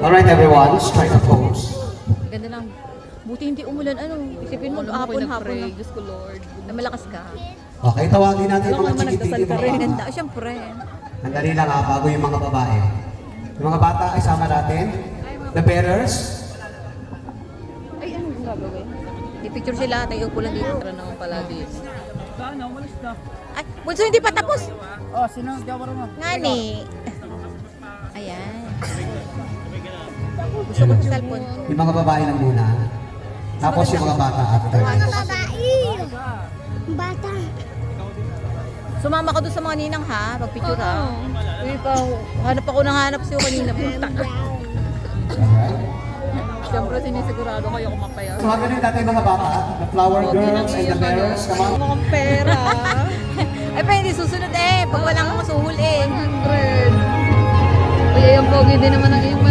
Alright everyone, strike a pose. Ganda lang. Buti hindi umulan. Ano? Isipin mo, hapon na. Diyos ko Lord. Na malakas ka. Okay, tawagin natin yung mga naman chikitiki nagdasal ka mga rin. bata. Ganda. Siyempre. Sandali lang ha, bago yung mga babae. Yung mga bata, isama natin. The bearers. Ay, anong gagawin? I-picture sila. Tayo ko lang dito. Tara naman pala dito. Ay, bunso hindi pa tapos. Oh, sino? Di ako marunong. Ngani. Ayan. Gusto ko sa cellphone ko. Yung mga babae lang muna. Tapos yung mga bata after. Bata. Sumama ka doon sa mga ninang ha. Pag-picture ha. Uy, pa, hanap ako ng hanap sa'yo kanina. Punta. Alright. Siyempre sinisigurado kayo kumapaya. So hanggang natin yung mga bata. The flower girls and the bearers. Come on. Mga pera. Ay pa, hindi susunod eh. Pag walang masuhul eh. 100. Uy, yung pogi din naman ang iyong